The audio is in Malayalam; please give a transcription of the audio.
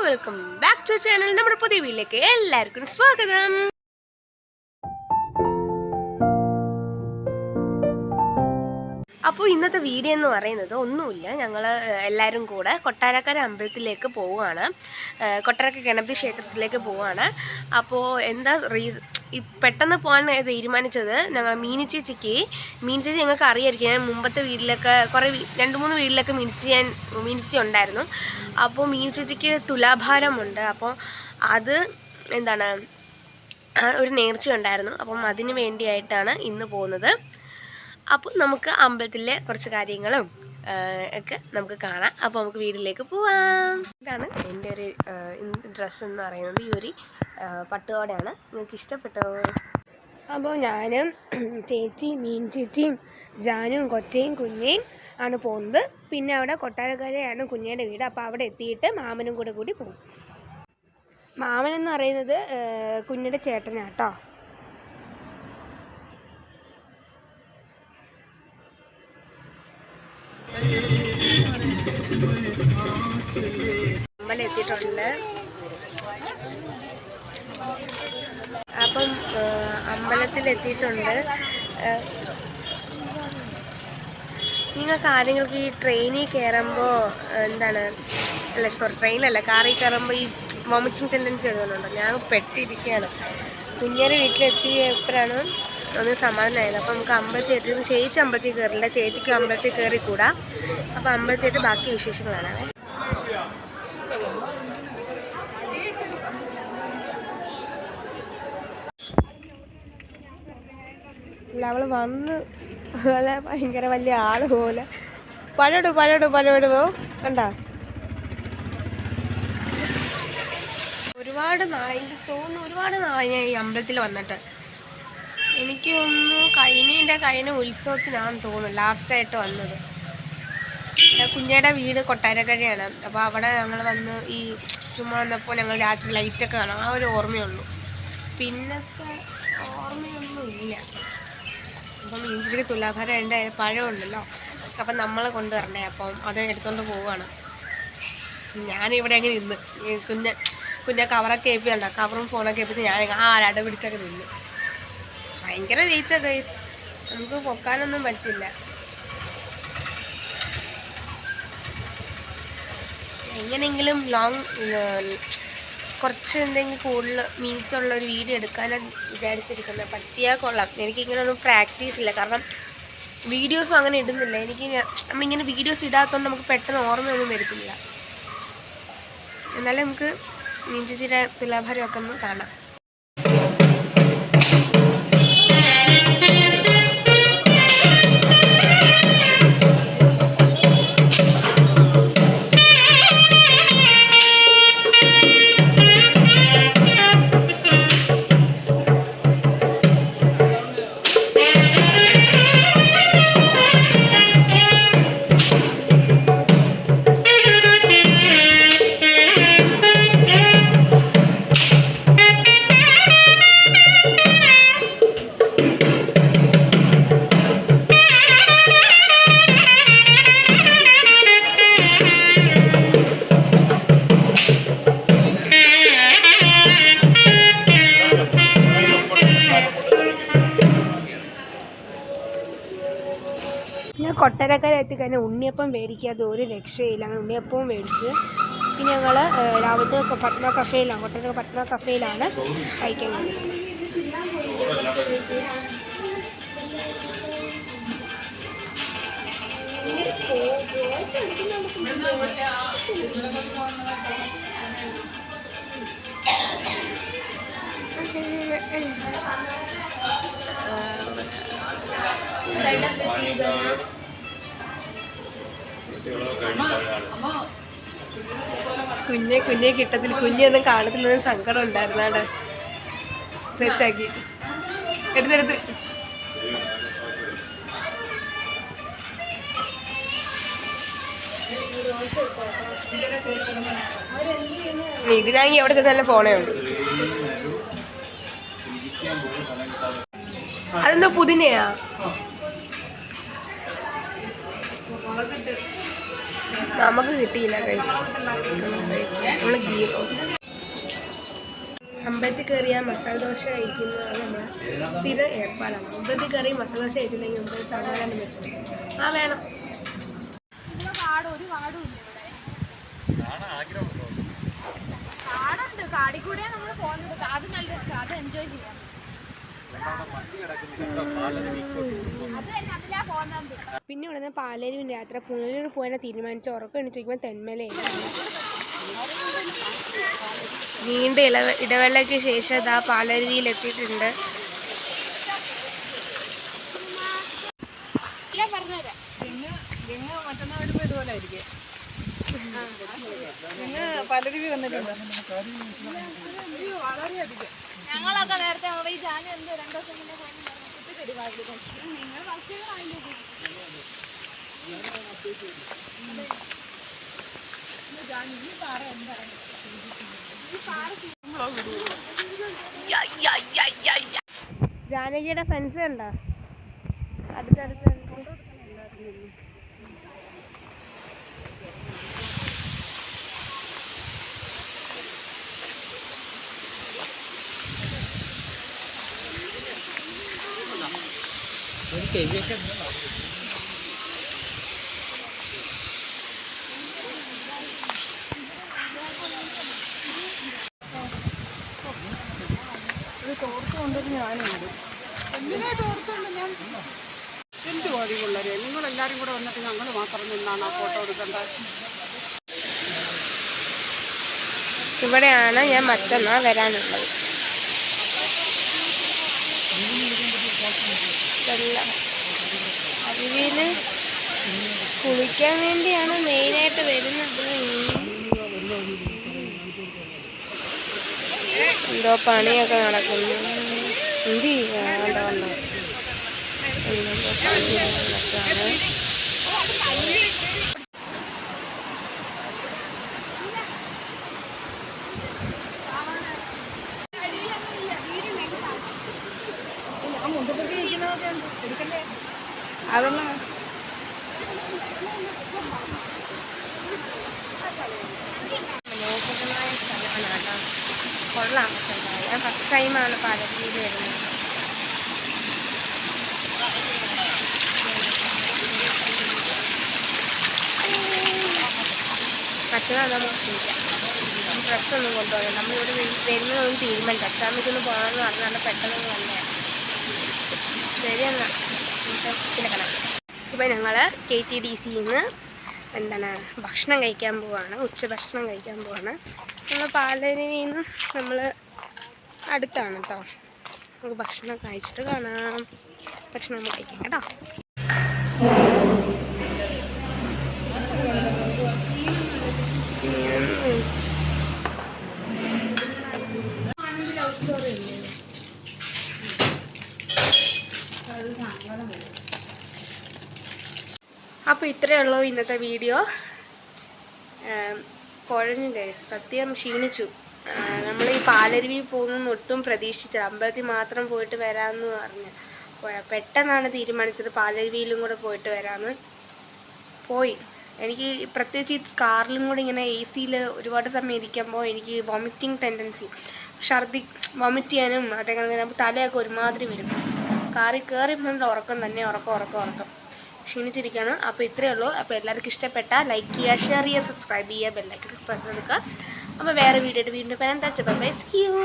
Welcome back to channel. നമ്മുടെ പുതിയ വീട്ടിലേക്ക് എല്ലാവർക്കും സ്വാഗതം. അപ്പോൾ ഇന്നത്തെ വീഡിയോ എന്ന് പറയുന്നത് ഒന്നുമില്ല, ഞങ്ങൾ എല്ലാവരും കൂടെ കൊട്ടാരക്കര അമ്പലത്തിലേക്ക് പോവുകയാണ്. കൊട്ടാരക്കര ഗണപതി ക്ഷേത്രത്തിലേക്ക് പോവുകയാണ്. അപ്പോൾ എന്താ പെട്ടെന്ന് പോകാൻ തീരുമാനിച്ചത്, ഞങ്ങൾ മീനു ചേച്ചി ഞങ്ങൾക്ക് അറിയായിരിക്കും. ഞാൻ മുമ്പത്തെ വീട്ടിലൊക്കെ കുറേ 2-3 വീട്ടിലൊക്കെ മീനു ചേച്ചി ഉണ്ടായിരുന്നു. അപ്പോൾ മീനു ചേച്ചിക്ക് തുലാഭാരമുണ്ട്. അപ്പോൾ അത് എന്താണ് ഒരു നേർച്ച ഉണ്ടായിരുന്നു. അപ്പം അതിന് വേണ്ടിയായിട്ടാണ് ഇന്ന് പോകുന്നത്. അപ്പോൾ നമുക്ക് അമ്പലത്തിലെ കുറച്ച് കാര്യങ്ങളും ഒക്കെ നമുക്ക് കാണാം. അപ്പോൾ നമുക്ക് വീട്ടിലേക്ക് പോവാം. ഇതാണ് എൻ്റെ ഒരു ഡ്രസ്സ് എന്ന് പറയുന്നത്. ഈ ഒരു പട്ടുപാവാടയാണ്. നിങ്ങൾക്ക് ഇഷ്ടപ്പെട്ടോ? അപ്പോൾ ഞാനും ചേച്ചിയും മീൻ ചേച്ചിയും ജാനും കൊച്ചയും കുഞ്ഞയും ആണ് പോകുന്നത്. പിന്നെ അവിടെ കൊട്ടാരക്കരയാണ് കുഞ്ഞയുടെ വീട്. അപ്പോൾ അവിടെ എത്തിയിട്ട് മാമനും കൂടി പോകും. മാമനെന്ന് പറയുന്നത് കുഞ്ഞിയുടെ ചേട്ടനാട്ടോ. അമ്പലം എത്തിയിട്ടുണ്ട്. അപ്പം അമ്പലത്തിലെത്തിയിട്ടുണ്ട്. നിങ്ങൾക്ക് ആരെങ്കിലും ഈ ട്രെയിനിൽ കയറുമ്പോൾ ട്രെയിനല്ല കാറിൽ കയറുമ്പോൾ ഈ വോമിറ്റിംഗ് ടെൻഡൻസി വരുന്നുണ്ടോ? ഞാൻ പെട്ടിരിക്കുകയാണ്. കുഞ്ഞേരെ വീട്ടിലെത്തിയപ്പോഴാണ് ഒന്ന് സമാധാനമായത്. അപ്പോൾ നമുക്ക് അമ്പലത്തിൽ എത്തിയത്. ചേച്ചി അമ്പലത്തിൽ കയറില്ല, ചേച്ചിക്ക് അമ്പലത്തിൽ കയറിക്കൂടാ. അപ്പോൾ അമ്പലത്തിയിട്ട് ബാക്കി വിശേഷങ്ങളാണ്. അല്ല, അവൾ വന്ന് അല്ല ഭയങ്കര വലിയ ആള് പോലെ പലയിടുമോ കണ്ട. ഒരുപാട് നായി തോന്നുന്നു. ഒരുപാട് നായി ഞാൻ ഈ അമ്പലത്തിൽ വന്നിട്ട്. എനിക്ക് തോന്നുന്നു കഴിഞ്ഞ ഉത്സവത്തിനാണെന്ന് തോന്നുന്നു ലാസ്റ്റായിട്ട് വന്നത്. കുഞ്ഞയുടെ വീട് കൊട്ടാരക്കരയാണ്. അപ്പോൾ അവിടെ ഞങ്ങൾ വന്ന് ഈ ചുമ്മാ വന്നപ്പോൾ ഞങ്ങൾ രാത്രി ലൈറ്റൊക്കെ കാണാം. ആ ഒരു ഓർമ്മയുള്ളൂ, പിന്നത്തെ ഓർമ്മയൊന്നും ഇല്ല. അപ്പം ഇഞ്ചിക്ക് തുലാഭാരം ഉണ്ട്, പഴമുണ്ടല്ലോ. അപ്പം നമ്മൾ കൊണ്ടുവരണ്ടേ, അപ്പം അത് എടുത്തുകൊണ്ട് പോവുകയാണ്. ഞാനിവിടെ അങ്ങ് നിന്ന് കുഞ്ഞെ കവറൊക്കെ ഏൽപ്പിച്ചുണ്ടോ, കവറും ഫോണൊക്കെ ഏൽപ്പിച്ച് ഞാൻ ആരാടെ പിടിച്ചൊക്കെ നിന്ന്. ഭയങ്കര വെയിറ്റാണ് ഗൈസ്, നമുക്ക് പൊക്കാനൊന്നും പറ്റില്ല. എങ്ങനെയെങ്കിലും കുറച്ച് എന്തെങ്കിലും കൂടുതൽ മിനിറ്റുള്ളൊരു വീഡിയോ എടുക്കാനാണ് വിചാരിച്ചിരിക്കുന്നത്. പറ്റിയാൽ കൊള്ളാം. എനിക്കിങ്ങനെ ഒന്നും പ്രാക്ടീസ് ഇല്ല, കാരണം വീഡിയോസും അങ്ങനെ ഇടുന്നില്ല. നമ്മളിങ്ങനെ വീഡിയോസ് ഇടാത്തതുകൊണ്ട് നമുക്ക് പെട്ടെന്ന് ഓർമ്മയൊന്നും വരുന്നില്ല. എന്നാലും നമുക്ക് ചേച്ചിയുടെ തുലാഭാരമൊക്കെ ഒന്ന് കാണാം. കൊട്ടാരക്കര എത്തിക്കഴിഞ്ഞാൽ ഉണ്ണിയപ്പം മേടിക്കാതെ ഒരു രക്ഷയില്ല. അങ്ങനെ ഉണ്ണിയപ്പവും മേടിച്ച് പിന്നെ ഞങ്ങൾ രാവിലത്തെ പത്മ കഫേയിലാണ്, കൊട്ടാരക്കര പത്മ കഫേയിലാണ് കഴിക്കാൻ കഴിയുന്നത്. കുഞ്ഞെ കിട്ടത്തിൽ കുഞ്ഞൊന്നും കാണത്തില്ലെന്ന് സങ്കടം ഉണ്ടായിരുന്നു. അവിടെ സെറ്റാക്കി എടുത്തെടുത്ത് ഇതിനാണെങ്കിൽ എവിടെ ചെന്നാലും ഫോണേ ഉള്ളൂ. അതെന്താ പുതിനയാ? നമുക്ക് കിട്ടിയില്ല ഗൈസ്. നമ്മൾ ഗീ റോസ്. അമ്പലത്തിൽ കയറിയ മസാല ദോശ കഴിക്കുന്നതാണ് നമ്മൾ സ്ഥിര ഏർപ്പാടാണ്. അമ്പലത്തിൽ കയറി മസാല ദോശ കഴിച്ചിട്ടുണ്ടെങ്കിൽ നമുക്ക് സമാധാനം കിട്ടും. വേണം. പിന്നെ ഇവിടുന്ന് പാലരുവിൻ്റെ യാത്ര പുനലൂർ പോകാൻ തീരുമാനിച്ച ഉറക്കം എണിച്ചിരിക്കുമ്പോൾ തെന്മലയായിരുന്നു. നീണ്ട ഇടവേളയ്ക്ക് ശേഷം ഇതാ പാലരുവിയിലെത്തിയിട്ടുണ്ട്. പാലരുവി വന്നിട്ടുണ്ട്. ഞങ്ങളൊക്കെ നേരത്തെ ഈ ജാനു എന്തോ 2 ദിവസം മുന്നേ ജാനകിയുടെ ഫ്രണ്ട്സ് ഉണ്ടോ അടുത്തടുത്ത്? എന്ത് മതി പിള്ളേരെ, നിങ്ങളെല്ലാവരും കൂടെ വന്നിട്ട് ഞങ്ങൾ മാത്രം നിന്നാണ് ആ ഫോട്ടോ എടുക്കേണ്ടത്. ഇവിടെയാണ് ഞാൻ മറ്റന്നാൾ വരാനുള്ളത്. അരുവിയിൽ കുളിക്കാൻ വേണ്ടിയാണ് മെയിനായിട്ട് വരുന്നത്. എന്തോ പണിയൊക്കെ നടക്കുന്നു. എന്ത് ചെയ്യാണ്ടോ അതൊന്നും മനോഹരമായ സ്ഥലമാണ് കേട്ടോ. കൊള്ളാം. ഞാൻ ഫസ്റ്റ് ടൈമാണ് പാലരുവിയിൽ വരുന്നത്. മറ്റന്നാൾ നമുക്ക് കുളിക്കാം. ഡ്രസ്സൊന്നും കൊണ്ടുപോകാം. നമ്മളിവിടെ വരുന്നതൊന്നും തീരുമാനിച്ചു. അച്ചാമ്മയ്ക്കൊന്ന് പോകണമെന്ന് പറഞ്ഞാൽ നല്ല പെട്ടെന്ന് തന്നെയാണ്. ശരിയെന്നാ പിന്നെ കാണാം. ഇപ്പം ഞങ്ങൾ KTDCയിൽ നിന്ന് ഭക്ഷണം കഴിക്കാൻ പോവാണ്. ഉച്ചഭക്ഷണം കഴിക്കാൻ പോവാണ്. നമ്മൾ പാലരുവിയിൽ നിന്ന് നമ്മൾ അടുത്താണ് കേട്ടോ. നമുക്ക് ഭക്ഷണം കഴിച്ചിട്ട് കാണാം. ഭക്ഷണം നമ്മൾ കഴിക്കാം കേട്ടോ. അപ്പോൾ ഇത്രയേ ഉള്ളൂ ഇന്നത്തെ വീഡിയോ. കുഴഞ്ഞു ഗൈസ്, സത്യം ക്ഷീണിച്ചു. നമ്മൾ ഈ പാലരുവി പോകുന്ന ഒട്ടും പ്രതീക്ഷിച്ചത്. അമ്പലത്തിൽ മാത്രം പോയിട്ട് വരാമെന്ന് പറഞ്ഞ് പെട്ടെന്നാണ് തീരുമാനിച്ചത് പാലരുവിയിലും കൂടെ പോയിട്ട് വരാമെന്ന്. പോയി. എനിക്ക് പ്രത്യേകിച്ച് ഈ കാറിലും കൂടെ ഇങ്ങനെ AC ഒരുപാട് സമയം ഇരിക്കുമ്പോൾ എനിക്ക് വോമിറ്റിംഗ് ടെൻഡൻസി, വോമിറ്റ് ചെയ്യാനും അതേപോലെ തലയൊക്കെ ഒരുമാതിരി വരും. കാറിൽ കയറിപ്പോൾ ഉറക്കം തന്നെ, ഉറക്കം ക്ഷീണിച്ചിരിക്കുകയാണ്. അപ്പോൾ ഇത്രയേ ഉള്ളൂ. അപ്പോൾ എല്ലാവർക്കും ഇഷ്ടപ്പെട്ടാൽ ലൈക്ക് ചെയ്യുക, ഷെയർ ചെയ്യുക, സബ്സ്ക്രൈബ് ചെയ്യുക, ബെല്ലൈക്കൺ പ്രസ് കൊടുക്കുക. അപ്പോൾ വേറെ വീഡിയോ ആയിട്ട് വീണ്ടും വരാൻ. Bye, see U.